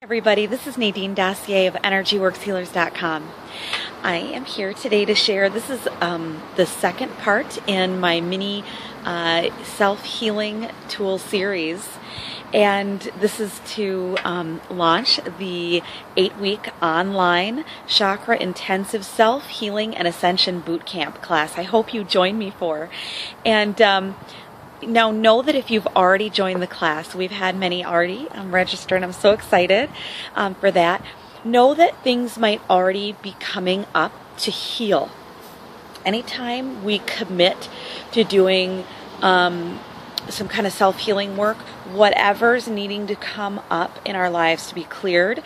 Everybody, this is Nadine Dossier of EnergyWorksHealers.com. I am here today to share, this is the second part in my mini self-healing tool series, and this is to launch the 8-week online chakra intensive self-healing and ascension bootcamp class. I hope you join me for. And now know that if you've already joined the class, we've had many already register, and I'm so excited for that. Know that things might already be coming up to heal. Anytime we commit to doing some kind of self-healing work, whatever's needing to come up in our lives to be cleared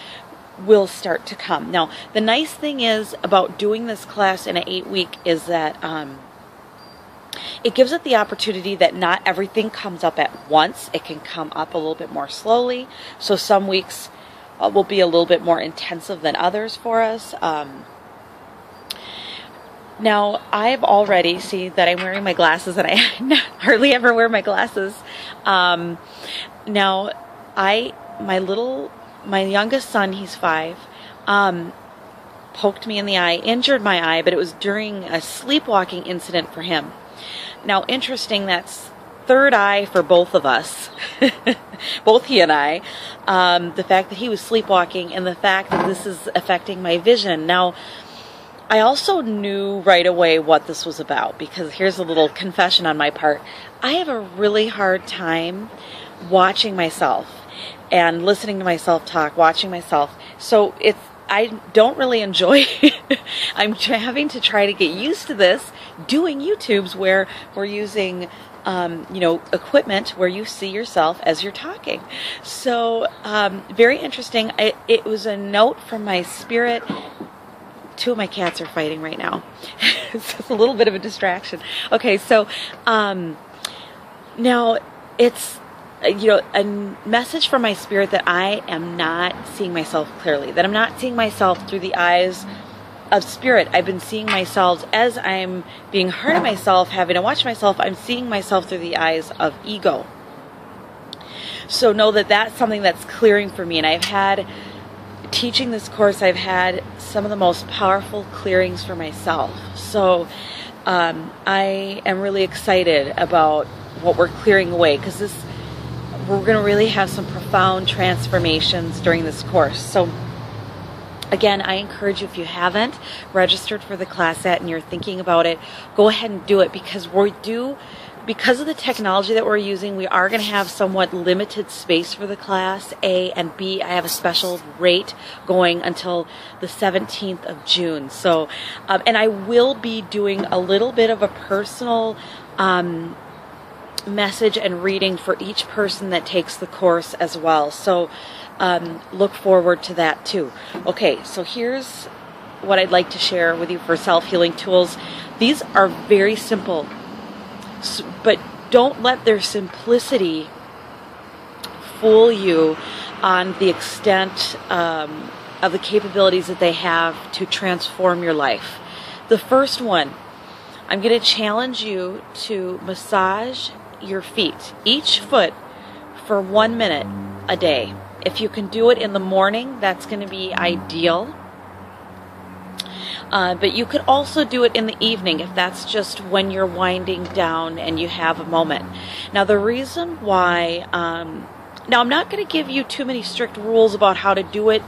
will start to come. Now, the nice thing is about doing this class in an 8-week is that it gives it the opportunity that not everything comes up at once. It can come up a little bit more slowly. So some weeks will be a little bit more intensive than others for us. Now, I've already seen that I'm wearing my glasses, and I hardly ever wear my glasses. Now, my youngest son, he's 5, poked me in the eye, injured my eye, but it was during a sleepwalking incident for him. Now, interesting, that's third eye for both of us, both he and I, the fact that he was sleepwalking and the fact that this is affecting my vision. Now, I also knew right away what this was about, because here's a little confession on my part. I have a really hard time watching myself and listening to myself talk, watching myself. So I don't really enjoy I'm having to try to get used to this doing YouTubes where we're using equipment where you see yourself as you're talking. So very interesting. It was a note from my spirit. 2 of my cats are fighting right now. It's a little bit of a distraction. Okay, so now it's a message from my spirit that I am not seeing myself clearly, that I'm not seeing myself through the eyes of spirit. I've been seeing myself as I'm being hard on myself, having to watch myself. I'm seeing myself through the eyes of ego. So know that that's something that's clearing for me. And I've had, teaching this course, I've had some of the most powerful clearings for myself. So I am really excited about what we're clearing away, because we're going to really have some profound transformations during this course. So again, I encourage you, if you haven't registered for the class yet and you're thinking about it, go ahead and do it, because because of the technology that we're using, we are going to have somewhat limited space for the class, A, and B, I have a special rate going until the 17th of June. So, and I will be doing a little bit of a personal message and reading for each person that takes the course as well. So look forward to that too. Okay, so here's what I'd like to share with you for self-healing tools. These are very simple, but don't let their simplicity fool you on the extent of the capabilities that they have to transform your life. The first one, I'm going to challenge you to massage your feet, each foot, for 1 minute a day. If you can do it in the morning, that's going to be ideal. But you could also do it in the evening if that's just when you're winding down and you have a moment. Now, the reason why, now I'm not going to give you too many strict rules about how to do it,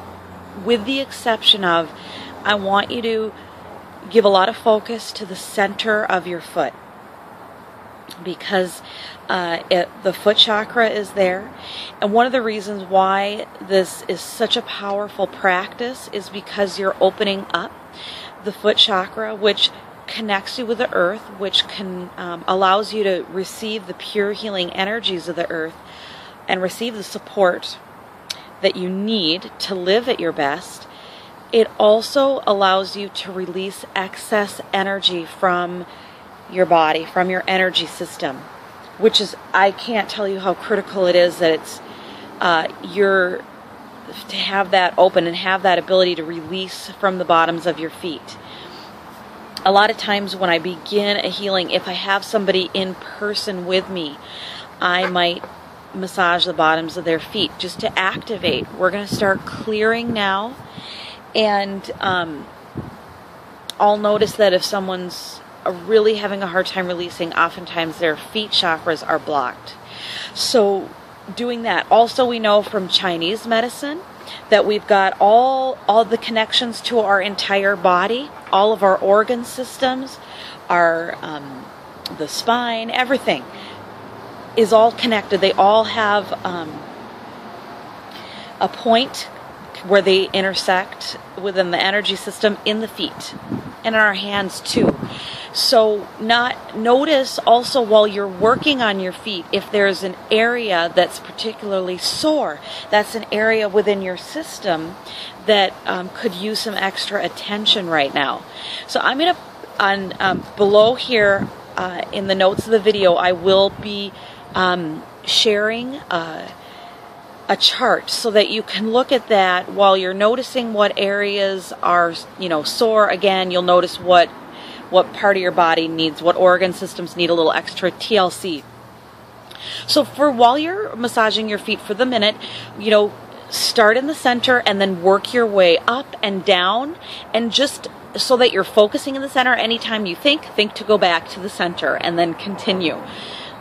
with the exception of, I want you to give a lot of focus to the center of your foot, because the foot chakra is there. And one of the reasons why this is such a powerful practice is because you're opening up the foot chakra, which connects you with the earth, which allows you to receive the pure healing energies of the earth and receive the support that you need to live at your best. It also allows you to release excess energy from your body, from your energy system, which is, I can't tell you how critical it is that it's to have that open and have that ability to release from the bottoms of your feet. A lot of times when I begin a healing, if I have somebody in person with me, I might massage the bottoms of their feet just to activate. We're going to start clearing now, and I'll notice that if someone's really having a hard time releasing, oftentimes their feet chakras are blocked. So doing that. Also, we know from Chinese medicine that we've got all the connections to our entire body, all of our organ systems, our the spine, everything is all connected. They all have a point where they intersect within the energy system in the feet and in our hands too. So notice also while you're working on your feet, if there's an area that's particularly sore, that's an area within your system that could use some extra attention right now. So I'm going to, below here in the notes of the video, I will be sharing a chart so that you can look at that while you're noticing what areas are, sore. Again, you'll notice what part of your body needs, what organ systems need a little extra TLC. So while you're massaging your feet for the minute, start in the center and then work your way up and down, and just so that you're focusing in the center. Anytime you think to go back to the center and then continue.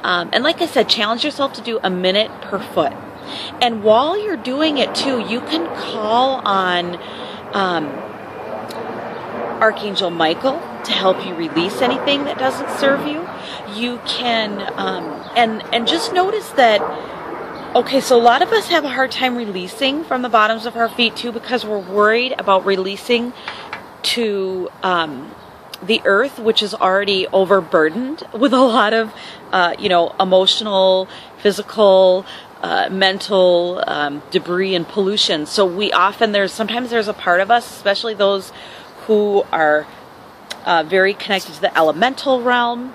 And like I said, challenge yourself to do a minute per foot. And while you're doing it too, you can call on Archangel Michael to help you release anything that doesn't serve you. You can, and just notice that, okay, so a lot of us have a hard time releasing from the bottoms of our feet too, because we're worried about releasing to the earth, which is already overburdened with a lot of, emotional, physical, mental debris and pollution. So sometimes there's a part of us, especially those who are very connected to the elemental realm,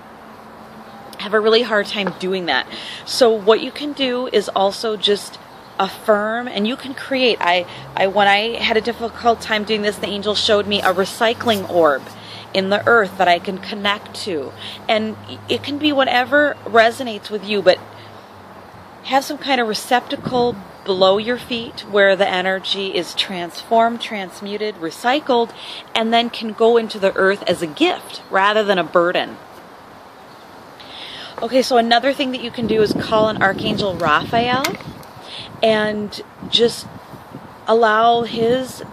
have a really hard time doing that. So what you can do is also just affirm, and you can create. When I had a difficult time doing this, the angel showed me a recycling orb in the earth that I can connect to, and it can be whatever resonates with you, but have some kind of receptacle below your feet where the energy is transformed, transmuted, recycled, and then can go into the earth as a gift rather than a burden. Okay, so another thing that you can do is call on Archangel Raphael and just allow his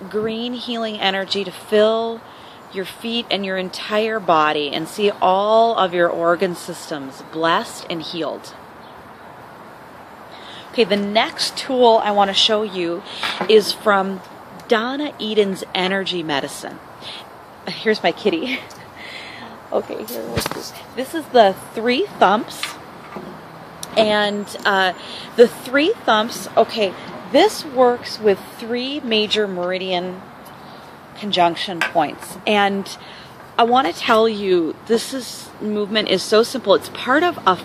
green healing energy to fill your feet and your entire body, and see all of your organ systems blessed and healed. Okay, the next tool I want to show you is from Donna Eden's Energy Medicine. Here's my kitty. Okay, this is the 3 thumps. And the 3 thumps, okay, this works with 3 major meridian conjunction points. And I want to tell you, this movement is so simple. It's part of a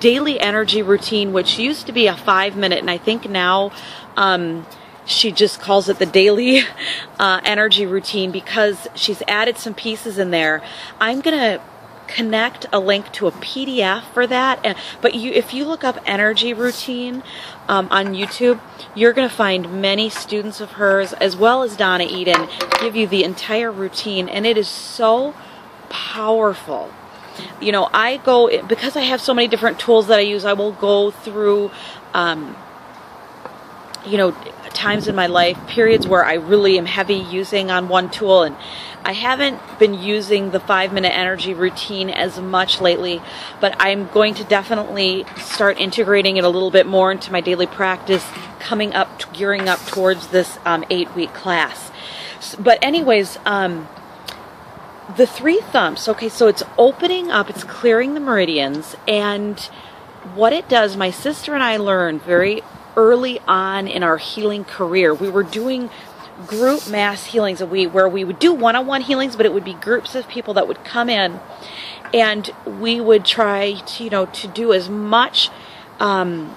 daily energy routine, which used to be a 5-minute, and I think now she just calls it the daily energy routine because she's added some pieces in there. I'm going to connect a link to a PDF for that, but if you look up energy routine on YouTube, you're going to find many students of hers, as well as Donna Eden, give you the entire routine, and it is so powerful. Because I have so many different tools that I use, I will go through, times in my life, periods where I really am heavy using on one tool, and I haven't been using the 5-minute energy routine as much lately, but I'm going to definitely start integrating it a little bit more into my daily practice, gearing up towards this 8-week class. But anyways, the 3 thumps, okay, so it's opening up, it's clearing the meridians, and what it does, my sister and I learned very early on in our healing career. We were doing group mass healings where we would do one-on-one healings, but it would be groups of people that would come in, and we would try to do as much as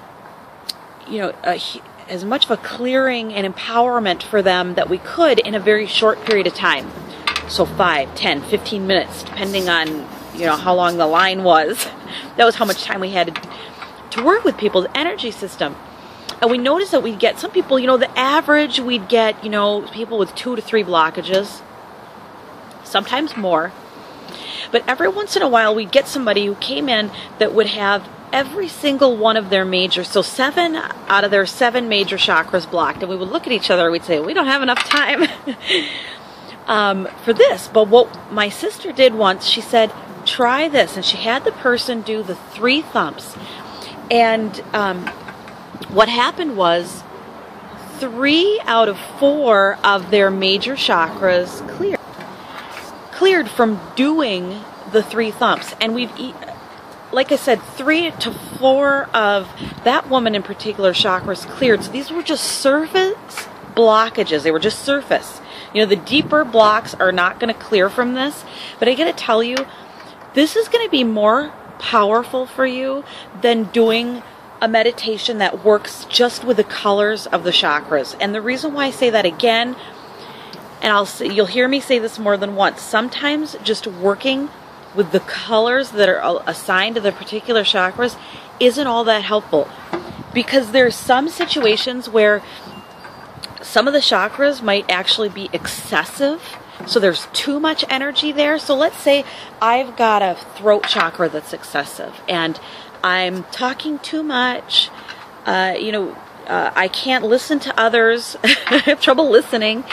much of a clearing and empowerment for them that we could in a very short period of time. So 5, 10, 15 minutes, depending on how long the line was. That was how much time we had. to work with people's energy system. And we noticed that we'd get some people, the average we'd get, people with 2 to 3 blockages, sometimes more. But every once in a while we'd get somebody who came in that would have every single one of their major, so 7 out of their 7 major chakras blocked. And we would look at each other and we'd say, we don't have enough time for this. But what my sister did once, she said, try this. And she had the person do the 3 thumps. And what happened was 3 out of 4 of their major chakras cleared from doing the 3 thumps. And like I said, 3 to 4 of that woman in particular chakras cleared. So these were just surface blockages. They were just surface. The deeper blocks are not going to clear from this. But I got to tell you, this is going to be more powerful for you than doing a meditation that works just with the colors of the chakras. And the reason why I say that again, and you'll hear me say this more than once, sometimes just working with the colors that are assigned to the particular chakras isn't all that helpful, because there's some situations where some of the chakras might actually be excessive, so there's too much energy there. So let's say I've got a throat chakra that's excessive and I'm talking too much, I can't listen to others, I have trouble listening,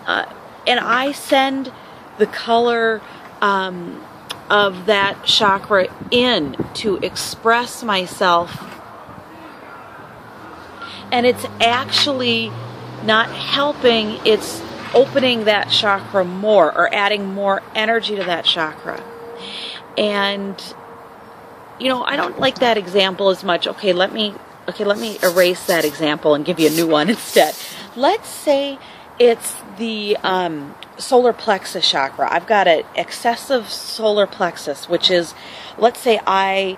and I send the color of that chakra in to express myself, and it's actually not helping, it's opening that chakra more or adding more energy to that chakra. And I don't like that example as much. Okay, let me erase that example and give you a new one instead. Let's say it's the solar plexus chakra. I've got an excessive solar plexus, which is, let's say I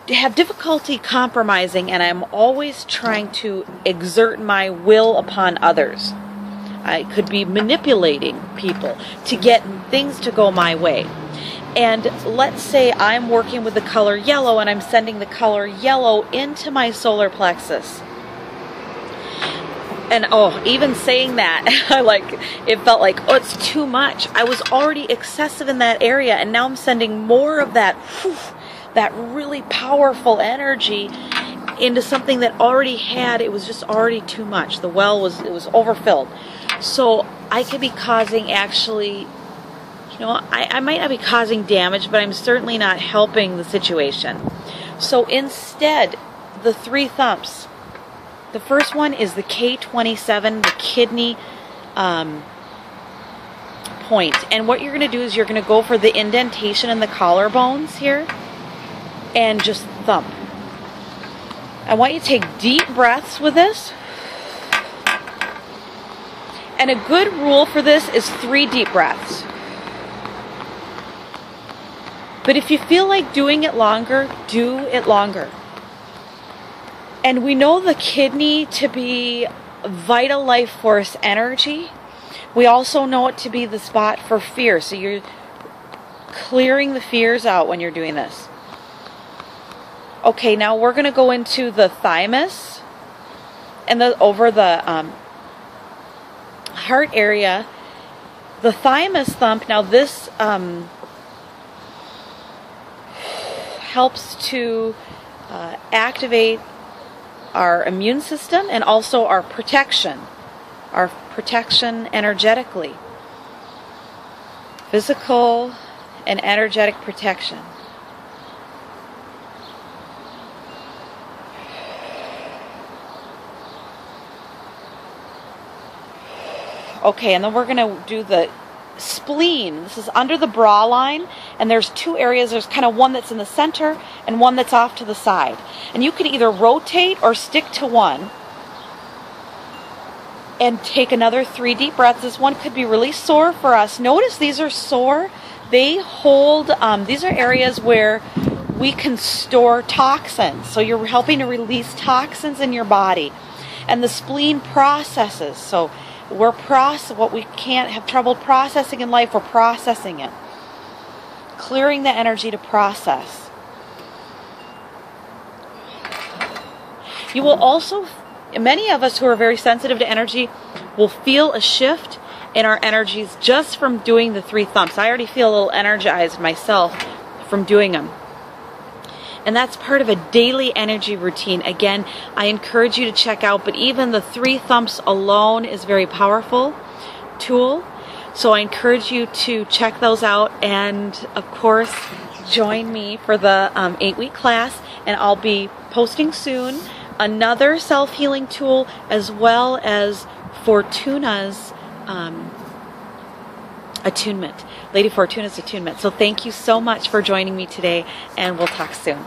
have difficulty compromising and I'm always trying to exert my will upon others. I could be manipulating people to get things to go my way. And let's say I'm working with the color yellow and I'm sending the color yellow into my solar plexus. And even saying that, it felt like, it's too much. I was already excessive in that area, and now I'm sending more of that really powerful energy into something that already it was just already too much. The well was overfilled. So I could be causing actually, I might not be causing damage, but I'm certainly not helping the situation. So instead, the 3 thumps. The first one is the K27, the kidney point. And what you're going to do is you're going to go for the indentation in the collarbones here and just thump. I want you to take deep breaths with this. And a good rule for this is 3 deep breaths. But if you feel like doing it longer, do it longer. And we know the kidney to be vital life force energy. We also know it to be the spot for fear. So you're clearing the fears out when you're doing this. Okay, now we're going to go into the thymus and over the heart area. The thymus thump, now this helps to activate our immune system and also our protection energetically. Physical and energetic protection. Okay, and then we're going to do the spleen. This is under the bra line, and there's 2 areas. There's kind of one that's in the center and one that's off to the side. And you can either rotate or stick to one and take another 3 deep breaths. This one could be really sore for us. Notice these are sore. They hold, these are areas where we can store toxins. So you're helping to release toxins in your body. And the spleen processes. So what we can't have trouble processing in life, we're processing it. Clearing the energy to process. You will also, many of us who are very sensitive to energy will feel a shift in our energies just from doing the 3 thumps. I already feel a little energized myself from doing them. And that's part of a daily energy routine. Again, I encourage you to check out, but even the 3 thumps alone is a very powerful tool. So I encourage you to check those out, and of course, join me for the 8-week class, and I'll be posting soon another self-healing tool as well as Fortuna's attunement, Lady Fortuna's attunement. So thank you so much for joining me today, and we'll talk soon.